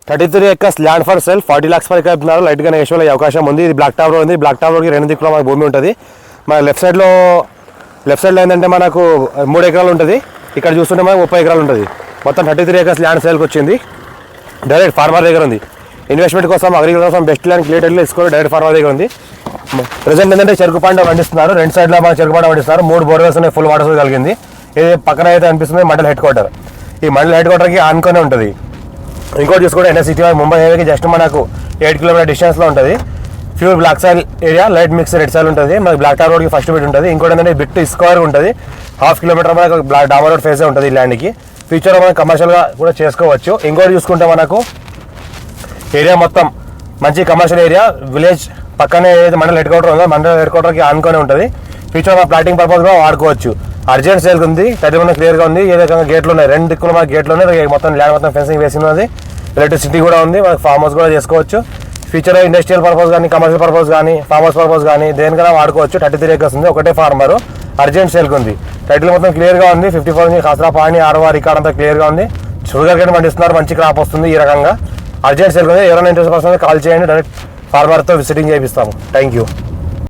33 acres land for sale 40 lakhs వరకు చెప్తున్నారు. లైట్గా నెగోషియబుల్ అయ్యే అవకాశం ఉంది. ఇది బ్లాక్ టాప్ రోడ్ ఉంది. బ్లాక్ టాప్ రోడ్కి 2 దిక్కులో మనకు భూమి ఉంటుంది. మన లెఫ్ట్ సైడ్లో ఏంటంటే మనకు 3 ఎకరాలు ఉంటుంది. ఇక్కడ చూస్తుంటే మనకు 30 ఎకరాలు ఉంటుంది. మొత్తం 33 acres ల్యాండ్ సేల్కి వచ్చింది. డైరెక్ట్ ఫార్మర్ దగ్గర ఉంది. ఇన్వెస్ట్మెంట్ కోసం అగ్రికల్చర్ కోసం బెస్ట్ ల్యాండ్ క్లియర్లో తీసుకోవాలి. డైరెక్ట్ ఫార్మర్ దగ్గర ఉంది. ప్రజెంట్ ఏంటంటే చెరుకు పంట పండిస్తున్నారు. 2 సైడ్లో మన చెరుకు పంట పండిస్తున్నారు. 3 బోర్వెల్స్ ఉన్నాయి. ఫుల్ వాటర్ కలిగింది. ఇది పక్కన అయితే అనిపిస్తుంది మండల్ హెడ్ క్వార్టర్. ఈ మండల్ హెడ్ క్వార్టర్కి ఆనుకొని ఉంటుంది. ఇంకోటి చూసుకుంటే ఎన్ఎస్ ముంబై హైవేకి జస్ట్ మనకు 8 kilometer డిస్టెన్స్లో ఉంటుంది. Pure black soil area, light mix red soil ఉంటుంది. మనకి బ్లాక్ టాప్ రోడ్కి ఫస్ట్ బిట్ ఉంటుంది. ఇంకోటి ఏంటంటే బిట్ స్క్వేర్ ఉంటుంది. 1/2 kilometer మనకు డామర్ రోడ్ ఫేసే ఉంటుంది ఈ ల్యాండ్కి. ఫ్యూచర్లో మనం కమర్షియల్గా కూడా చేసుకోవచ్చు. ఇంకోటి చూసుకుంటే మనకు ఏరియా మొత్తం మంచి కమర్షియల్ ఏరియా. విలేజ్ పక్కనే ఏదైతే మండల్ హెడ్ క్వార్టర్ ఉందో మండల్ హెడ్ క్వార్టర్కి ఆనుకొని ఉంటుంది. ఫ్యూచర్ మన ప్లాటింగ్ పర్పస్ కూడా వాడుకోవచ్చు. అర్జెంట్ సేల్ ఉంది. టైటిల్ మనకు క్లియర్గా ఉంది. ఏ విధంగా గేట్లు ఉన్నాయి, 2 దిక్కులు మనకి గేట్లు ఉన్నాయి. మొత్తం ల్యాండ్ మొత్తం ఫెన్సింగ్ వేసినది. ఎలక్ట్రిసిటీ కూడా ఉంది. మనకు ఫామ్ హౌస్ కూడా చేసుకోవచ్చు. ఫ్యూచర్లో ఇండస్ట్రియల్ పర్పస్ కానీ, కమర్షియల్ పర్పస్ కానీ, ఫామ్ హౌస్ పర్పస్ కానీ దేనికైనా వాడుకోవచ్చు. 33 acres ఉంది. ఒకటే ఫార్మర్. అర్జెంట్ సేల్కి ఉంది. టైటిల్ మొత్తం క్లియర్గా ఉంది. 54 నుంచి ఖాసరా పాణి ఆర్ఓ రికార్డ్ అంతా క్లియర్గా ఉంది. షుగర్ కేన్ పండిస్తున్నారు. మంచి క్రాప్ వస్తుంది. ఈ రకంగా అర్జెంట్ సేల్కి ఉంది. ఎవరైనా ఇంట్రెస్ట్ పర్సన్ కాల్ చేయండి. డైరెక్ట్ ఫార్మర్తో విజిటింగ్ చేపిస్తాము. Thank you.